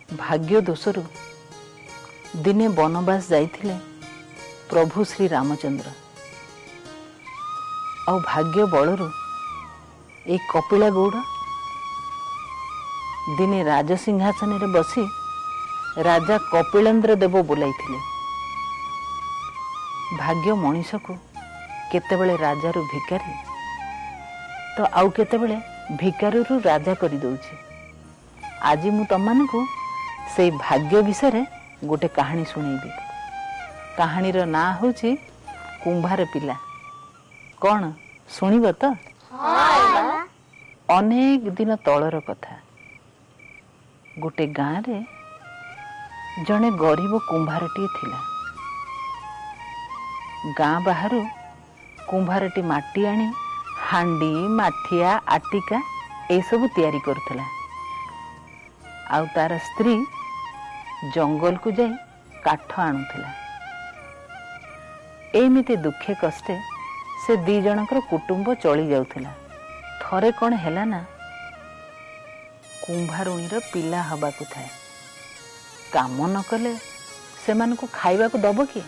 भाग्य दोषरु दिने बनवास जाइथिले प्रभु श्री रामचंद्र। और भाग्य बलरु एक कपिला गौड़ दिने राजसिंहासन रे बसी राजा कपिलेन्द्र देव बोलाइथिले। भाग्य मनीष को केतेबेले राजारू भिकारी तो आउ केतेबेले भिकारीरू राजा करि दउछि। आज मु तममानकु से भाग्य विषय गोटे कहानी सुनेबी। कहानीर ना होछि कुंभार पिला। कौन शुणिब तो? अनेक दिन तलर कथा। गोटे गाँव रे जड़े गरीब कुंभारटी थिला। गाँ बाहर कुंभारटी माटी आनी हांडी माठिया आटिका ए सब तैयारी करथला। आउ तार स्त्री जंगल को जाई काठ आणुथिला। एमिति दुखे कष्टे से दी जनकर कुटुंब चली जाउथिला। थरे कौन हैला ना कुंभारुणीर पिला हबाकु थाए। काम न कले सेमानकु खाइबाकु दब किए?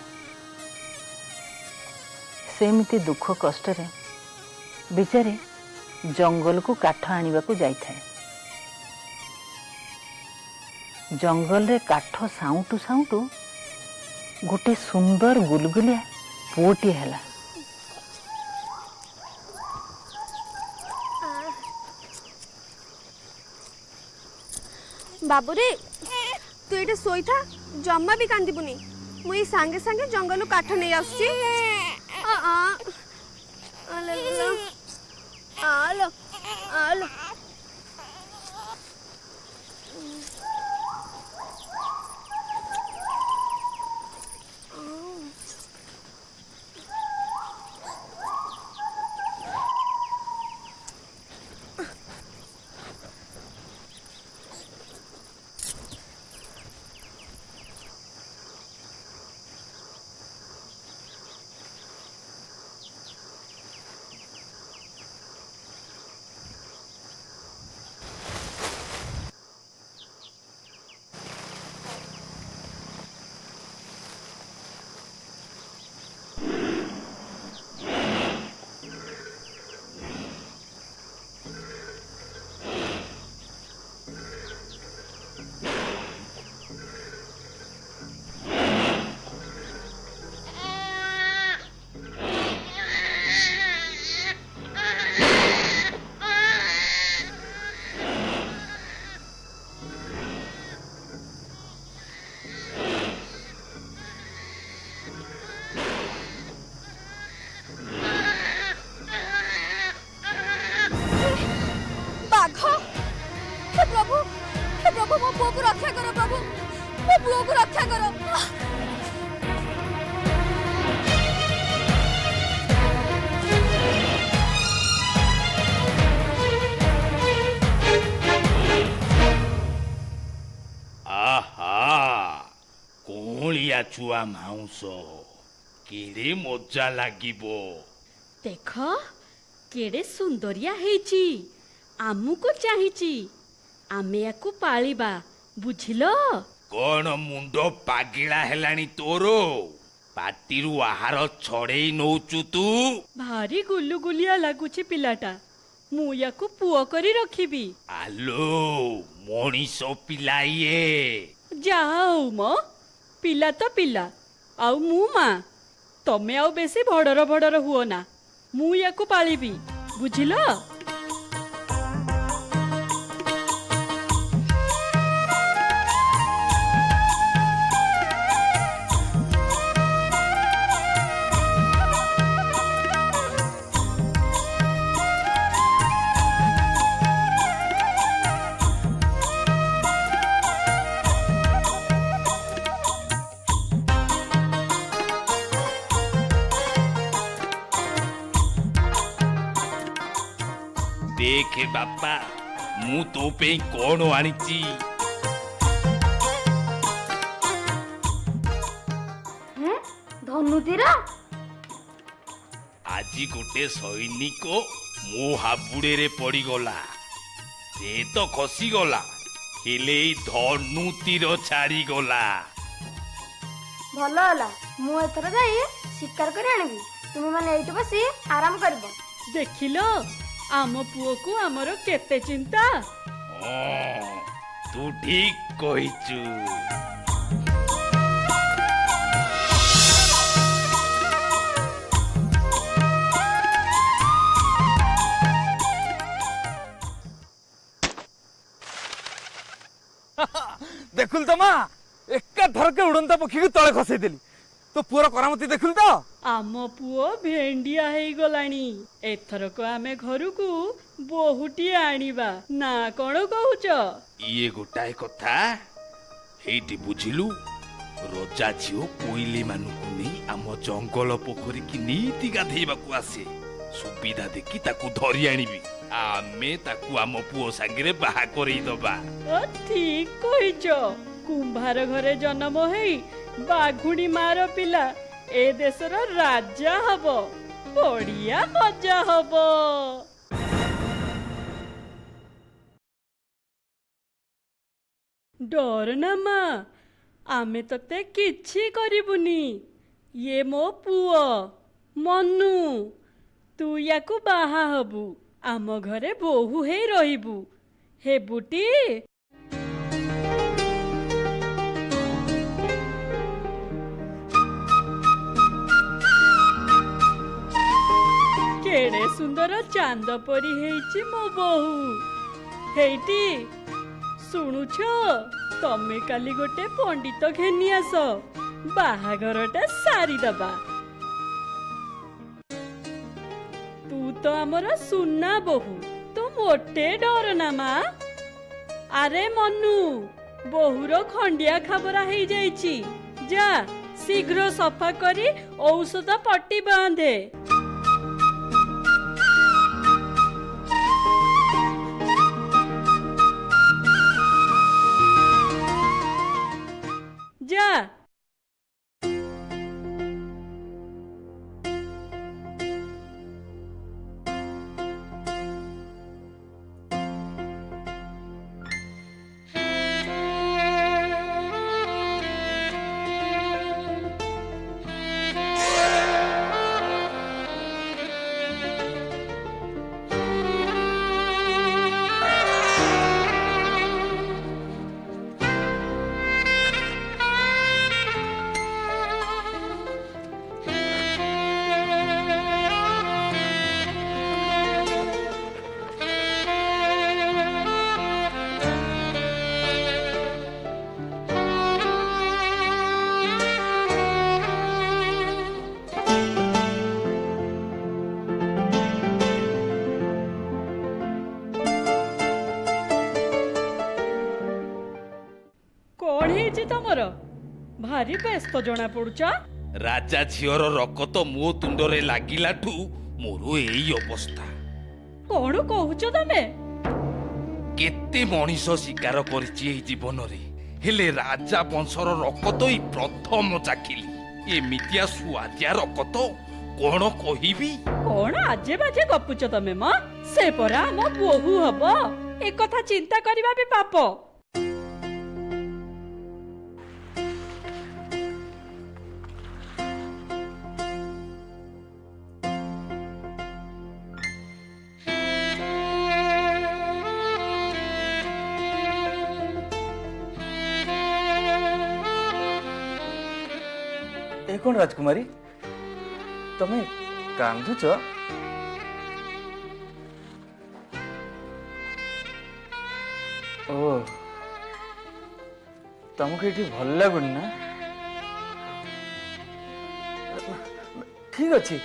सेमिति दुख कष्टरे बिचारी जंगल को काठ आनिबाकु जाइथाए। जंगल रे काठ साउंटू साउंटू गोटे सुंदर गुलगुलिया पुओटी हैला। बाबूरे तू ये सोई था जम्मा भी कांदीबुनी। मुई सांगे सांगे जंगल काठ नहीं आसुची। आलो आलो प्रभु मो पुओ को रक्षा करो। प्रभु मो पुओ को रक्षा करो। आहा कोलिया छुआ माउस केड़े मजा लागिबो। देख केड़े सुंदरिया हेची। आमुको चाहिची आमे याकू पालिबा बुझिलो। कौन मुंडो पागिला हेलानी तोरो? पाटिरू आहार छड़ेई नौचु तू। भारी गुलुगुलिया लागुची पिलाटा। मु याकू पुओ करी रखिबी। आलो मनीष पिला ये। जाओ मो पिला तो पिला आउ मु माँ। तमे आउ बेसी भडर भडर हुओ ना। मु याकू पालिबी बुझिलो। देखे बापा मु तो पे कौन आनीची। धनुतीर आजी गोटे सैनिक मो हाबुड़े रे पड़ी गला। से तो खसी गला ହେଲେ ଏଇ ଧନୁ ତୀର ଛାଡ଼ିଗଲା। ଭଲ ହେଲା, ମୁଁ ଏଥର ଯାଇ ଶିକାର କରି ଆଣିବି। ତୁମେ ମାନେ ଏଇଠି ବସି ଆରାମ କରିବ। ଦେଖିଲ ଆମ ପୁଅକୁ ଆମର କେତେ ଚିନ୍ତା। ହଁ, ତୁ ଠିକ କହିଛୁ। देखुल तो माँ एका थरके उड़ंता पक्षी को तले खसई देली। तो पुअर करामती देखुल तो ଆମ ପୁଅ ଭେଣ୍ଡିଆ ହେଇଗଲାଣି। ଏଥରକ ଆମେ ଘରକୁ ବୋହୂଟିଏ ଆଣିବା ନା କଣ କହୁଛ? ଇଏ ଗୋଟାଏ କଥା। ହେଇଟି ବୁଝିଲୁ, ରଜା ଝିଅ କୋଇଲି ମାନଙ୍କୁ ନେଇ ଆମ ଜଙ୍ଗଲ ପୋଖରୀ କି ନିତି ଗାଧେଇବାକୁ ଆସେ। ସୁବିଧା ଦେଖି ତାକୁ ଧରି ଆଣିବି। ଆମେ ତାକୁ ଆମ ପୁଅ ସାଙ୍ଗରେ ବାହା କରେଇଦବା। ଠିକ କହିଛ। କୁମ୍ଭାର ଘରେ ଜନ୍ମ ହେଇ ବାଘୁଣୀ ମାର ପିଲା ଏ ଦେଶର ରାଜା ହବ। ବଢିଆ ମଜା ହବ। ଡରନା ମା, ଆମେ ତତେ କିଛି କରିବୁନି। ଇଏ ମୋ ପୁଅ ମନୁ। ତୁ ୟାକୁ ବାହା ହବୁ, ଆମ ଘରେ ବୋହୂ ହେଇ ରହିବୁ। ହେବୁଟି? କେଡ଼େ ସୁନ୍ଦର ଚାନ୍ଦ ପରି ହେଇଛି ମୋ ବୋହୂ। ହେଇଟି ଶୁଣୁଛ, ତମେ କାଲି ଗୋଟେ ପଣ୍ଡିତ ଘେନି ଆସ, ବାହାଘରଟା ସାରିଦବା। ତୁ ତ ଆମର ସୁନା ବୋହୂ, ତୁ ମୋଟେ ଡରନା ମା। ଆରେ ମନୁ, ବୋହୂର ଖଣ୍ଡିଆ ଖାବରା ହେଇଯାଇଛି। ଯା ଶୀଘ୍ର ସଫା କରି ଔଷଧ ପଟି ବାନ୍ଧେ। যা। କଣ ହେଇଛି ତମର? ଭାରି ବ୍ୟସ୍ତ ଜଣା ପଡୁଛ। ରାଜା ଝିଅର ରକତ ମୋ ତୁଣ୍ଡରେ ଲାଗିଲାଠୁ ମୋର ଏଇ ଅବସ୍ଥା। କଣ କହୁଛ ତମେ? କେତେ ମଣିଷ ଶିକାର କରିଛି ଏଇ ଜୀବନରେ, ହେଲେ ରାଜା ବଂଶର ରକତ ଏଇ ପ୍ରଥମ ଚାଖିଲି। ଏମିତିଆ ସୁଆଦିଆ ରକତ କଣ କହିବି। କଣ ଆଜେ ବାଜେ ଗପୁଛ ତମେ ମ? ସେ ପରା ଆମ ବୋହୂ ହବ। ଏ କଥା ଚିନ୍ତା କରିବା ବି ପାପ। ए कौन राजकुमारी तमे कांदुच? ओ तुमको ये भल लगुन ना? ठीक अच्छे,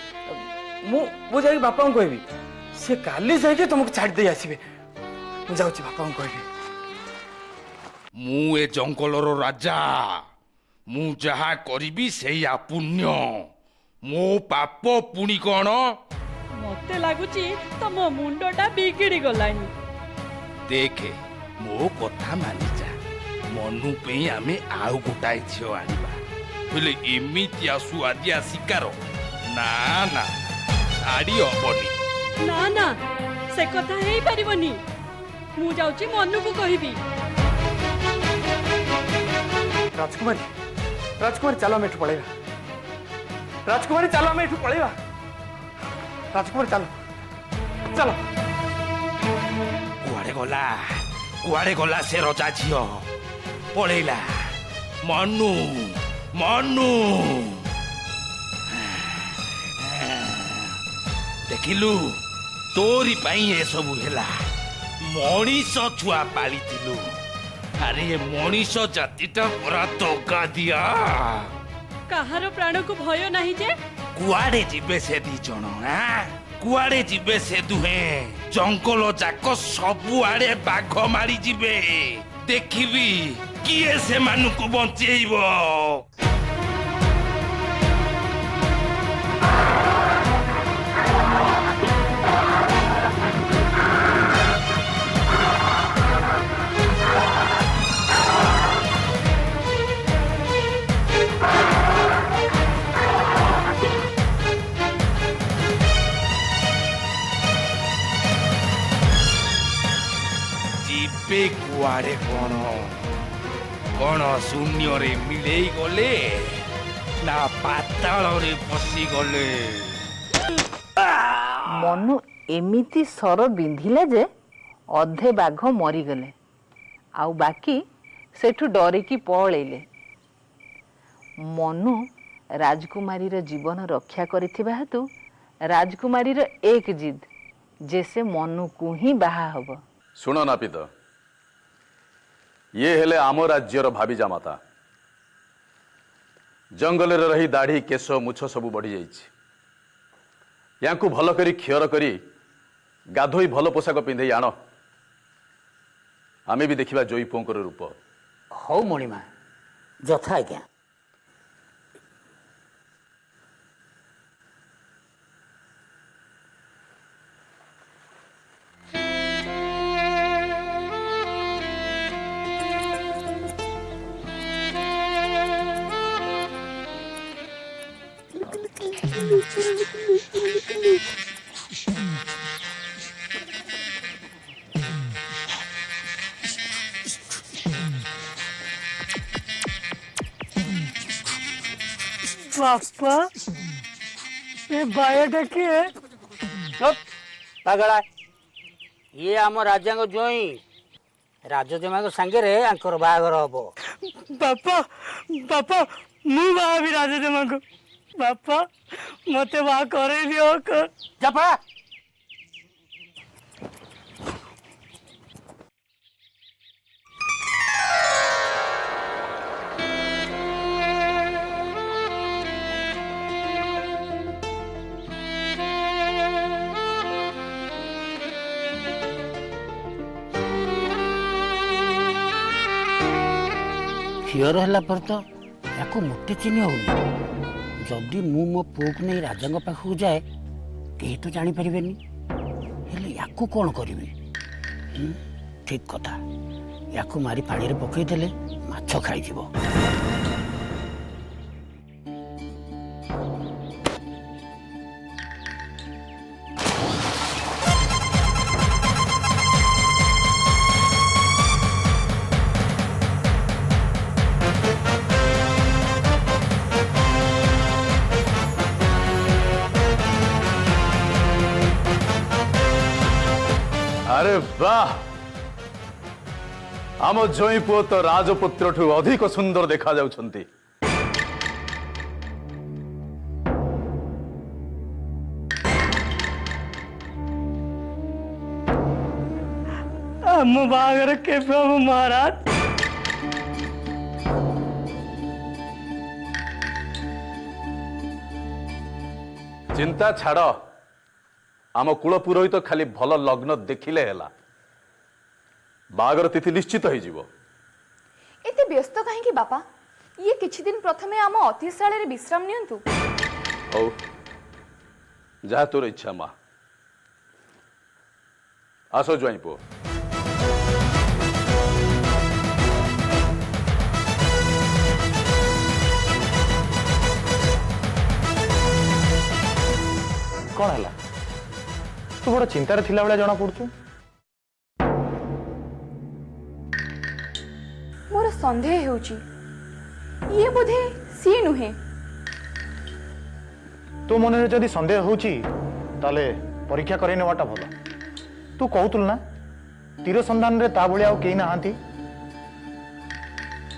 मु जाई बापा को कहबी। से काली जाके तुमको छाड़ दे आसीबे। मु जाउची बापा को कहबी। मु ए जंगलर राजा। मु जहा करिबी सेया पुण्य। मो पाप पुणी कौन? मते लागुची तम मुंडटा बिगिड़ी गलानी। देखे मो कथा मानि जा। मनु पे आमे आउ गोटाए झियो आनिबा। हेले एमितिया सुआदिया शिकार ना ना छाड़ी हबनी। ना ना, से कथा हेई परिबनी। मु जाउची मनु को कहबी। राजकुमारी राजकुमारी चलो आम एठू पलैया राजकुमारी चलो आम एठू पलैया राजकुमारी चलो चलो कुआड़े गला से रजा झियो पळेला मनु मनु देखिलु तोरी पाई ए सब हेला मनीष छुआ पाली थिलु अरे ये मनीष जातिटा पूरा धोखा दिया काहार प्राण को भय नाही जे कुआड़े जीवे से दी जण कुआड़े जीवे से दुहे जंगल जाक सबुआड़े बाघ मारी जीवे देखिबी किए से मानुको बंचेइबो जीवे कुआड़े कौन शून्य रे मिले गले ना पाताल रे फसी गले मनु एमिति सर बिंधिला जे अधे बाघ मरीगले आउ बाकी सेठु डरिकी पळेले मनु राजकुमारीर जीवन रक्षा करिथिबा हेतु राजकुमारीर एक जिद जे से मनु को ही बाहा हब शुण नापित ये हेले आम राज्यर भाभी जामाता जंगल रही दाढ़ी केश मुछ सब बढ़ी जाइए भल करी क्षीर करी गाधोई भल पोशाक पिंधे आण आमे भी देखिबा जोई पुओंकर रूप हौ मणिमा जथा आज्ञा बापा ये बायोटा किए चुप पागला ये आम राजा जोई राजजमा सांगे रे आंकर बाहागर हबो बापा बापा मु बाहा भी राजजमा को बापा मते बाहा करे दियो कर जपा क्षीर है तो या मोटे चिन्ह होनी जदि मु मो पुओ को नहीं राजा पाखक जाए कहीं तो जापर या कौन करी ठीक कथा या मारी पानी रे पकईदेले माछ खाई अरे वाह आम जोई पुओ तो राजपुत्र ठू अधिक सुंदर देखा जाउछंती हम बागर के प्रभु महाराज चिंता छाड़ आम कुल पुरोहित तो खाली भल लग्न देखिले हेला बागर तिथि निश्चित हो जीवो एते व्यस्त कहीं बापा ये किछि दिन प्रथमे आम अतिशाला रे विश्राम नियंतु हौ जहा तोर इच्छा माँ आसो ज्वाई पुओ कौन है तू बड़ चिंतार थिला बेला जना पड़छु मोर संदेह हेउची ये बोधे सी नुहे। तू मन में जदि सन्देह होची ताले परीक्षा करे नेवाटा भल। तू कहतुल ना तीर संधान रे ता भलिया केही नाहांती।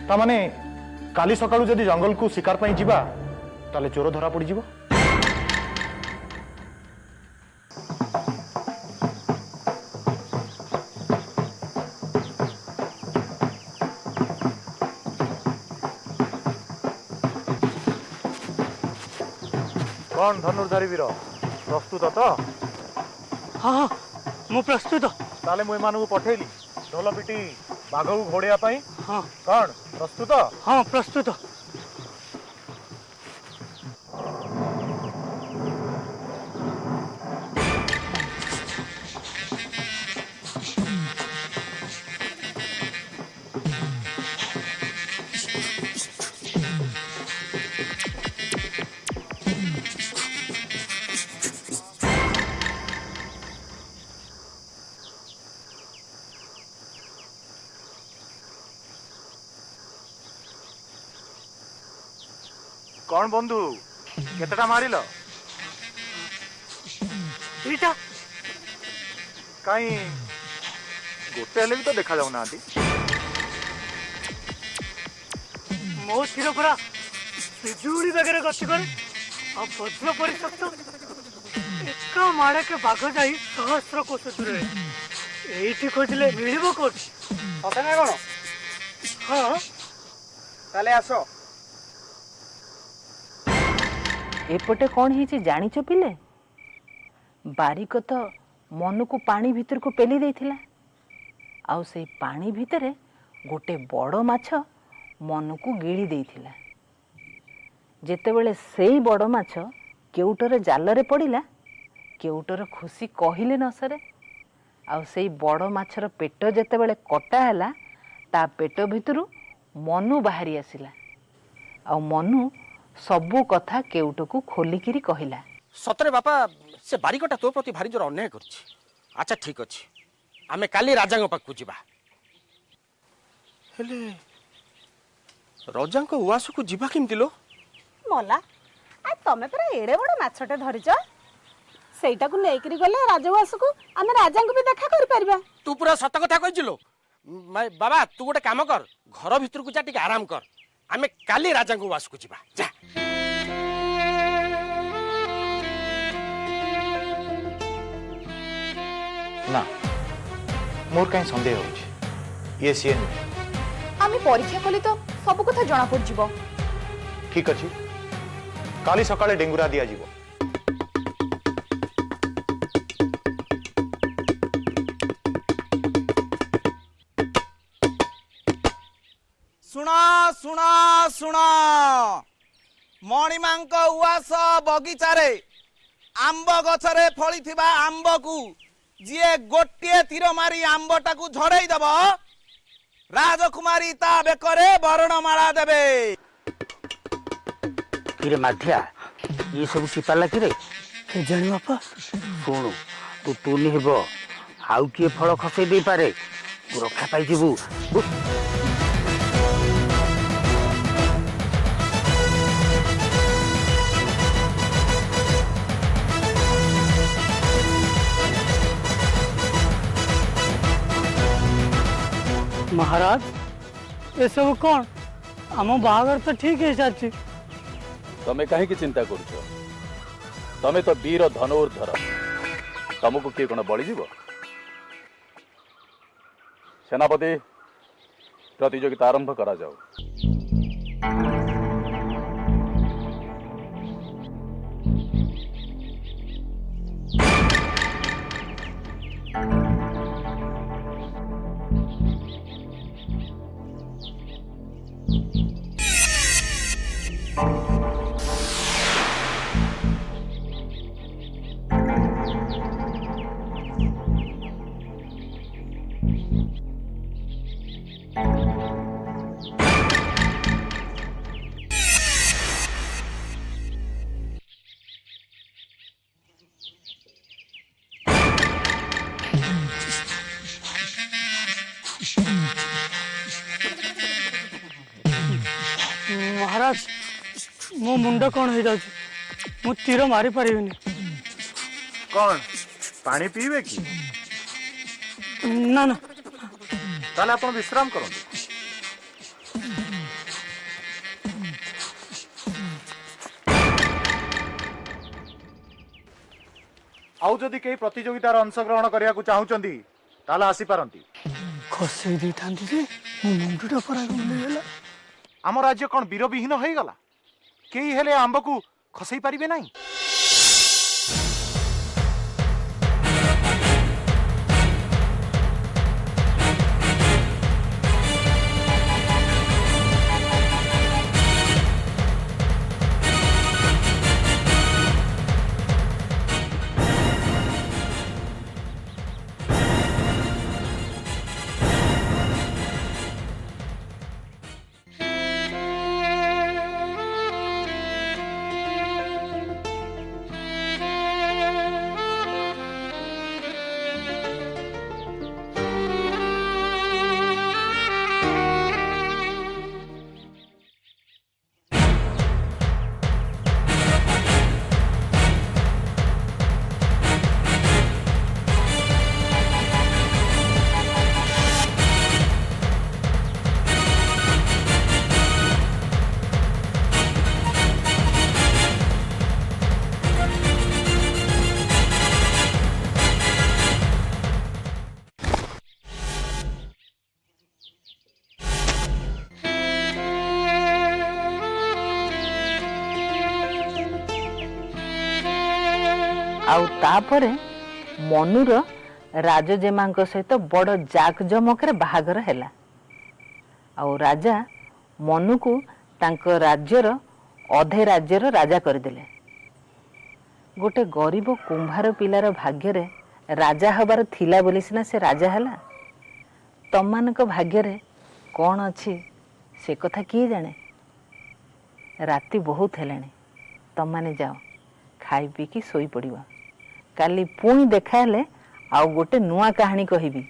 ता माने काली सकाळू जदि जंगल को शिकार पई जिबा ताले चोर धरा पड़ी जिवो। कौन धनुर्धारी वीर प्रस्तुत तो? हाँ हाँ मु प्रस्तुत। ताले मुई मानू पठेली ढोल पिटी बाघ को घोड़िया पई। हाँ कौन प्रस्तुत? हाँ प्रस्तुत। कौन बंधु केतटा मारिल? एटा काई गोटे हेले भी तो देखा जाऊ नांती। मो तीर परा बिजुली बेगरे गति करे आ वज्र परिशक्त एका माड़े के बाघ जाई सहस्र कोश दूर एठी खोजले मिलिबो कोठी। सते ना कोन? हाँ ताले आसो। एपटे कौन ही जानिच पिले? बारिक तो मन को पानी भीतर को पेली देथिला। आउ से पानी भितरे गोटे बड़ माछ मन को गिड़ी देथिला। जेतेबेले सेई बड़ माछ केउटर जालरे पड़िला केउटर खुशी कहिले न सरे। आउ सेई बड़ माछर पेट जेतेबेले कटा हैला ता पेट भितरु मनु बाहरी आसिला। आउ मनु सबू कथा केउट को खोलिकिरी कहिला। सतरे बापा से बारिकटा तो प्रति भारी जोर अन्याय करछि। अच्छा ठीक अछि आमे काली राजांग पाखु जिबा। हेले राजांग उवास को जिबा केमति लो? मला आ तमे पर एड़े बड़ माछटे धरिच सेटा को नेकरी गले राजवास को आमे राजांग भी देखा करि परबा। तू पूरा सत कथा कहिजिलो। बाबा तू गोटे काम कर घर भीतर को जा टिके आराम कर। आमे काली राजांग उवास को जिबा जा। ना मोर कहीं सन्देह होची ये सीए नुहे। आमे परीक्षा कले तो सब कथा जणा पड़ जिवो। ठीक अच्छे काली सकाळे डेंगुरा दिया जीवो। सुना सुना सुना मणिमांक उवास बगीचारे आंब गछरे फली थिबा आंब को जिए गोटे तीर मारी आंबटा को झड़ाई दब राजकुमारी ता बेकरे बरणमाला देबे। किरे माधिया ये सब की पाला किरे? के जानी बापा। सुणु तू तू निहब आउ किए फल खसई दे पारे तू रक्षा पाई जीवु। महाराज ये सब कौन? आम बाहागर तो ठीक है साथी। तमे कहीं चिंता करुଛ? तमे तो वीर धनुर्धर तुमको किए कौन बड़ी जीव? सेनापति प्रतियोगिता आरंभ करा जाओ। महाराज मो मुंड कौन हो जाଉଛି ମୁଁ ତୀର ମାରି ପାରିବିନି। କ'ଣ ପାଣି ପିଇବେ କି? ନା ନା ତାହେଲେ ଆପଣ ବିଶ୍ରାମ କରନ୍ତୁ। ଆଉ ଯଦି କେହି ପ୍ରତିଯୋଗିତାରେ ଅଂଶଗ୍ରହଣ କରିବାକୁ ଚାହୁଁଛନ୍ତି ତାହେଲେ ଆସିପାରନ୍ତି। ଖସେଇ ଦେଇଥାନ୍ତି ଯେ ମୋ ମୁଣ୍ଡଟା ପରା ବୁଲିଗଲା। ଆମ ରାଜ୍ୟ କ'ଣ ବୀରବିହୀନ ହେଇଗଲା? କେହି ହେଲେ ଆମ୍ବକୁ ଖସେଇ ପାରିବେ ନାହିଁ? ଆଉ ତାପରେ ମନୁର ରାଜଜେମାଙ୍କ ସହିତ ବଡ଼ ଜାକଜମକରେ ବାହାଘର ହେଲା। ଆଉ ରାଜା ମନୁକୁ ତାଙ୍କ ରାଜ୍ୟର ଅଧେ ରାଜ୍ୟର ରାଜା କରିଦେଲେ। ଗୋଟେ ଗରିବ କୁମ୍ଭାର ପିଲାର ଭାଗ୍ୟରେ ରାଜା ହେବାର ଥିଲା ବୋଲି ସିନା ସେ ରାଜା ହେଲା। ତମମାନଙ୍କ ଭାଗ୍ୟରେ କ'ଣ ଅଛି ସେ କଥା କିଏ ଜାଣେ? ରାତି ବହୁତ ହେଲାଣି, ତମମାନେ ଯାଅ ଖାଇ ପିଇକି ଶୋଇପଡ଼ିବ। କାଲି ପୁଣି ଦେଖା ହେଲେ ଆଉ ଗୋଟେ ନୂଆ କାହାଣୀ କହିବି।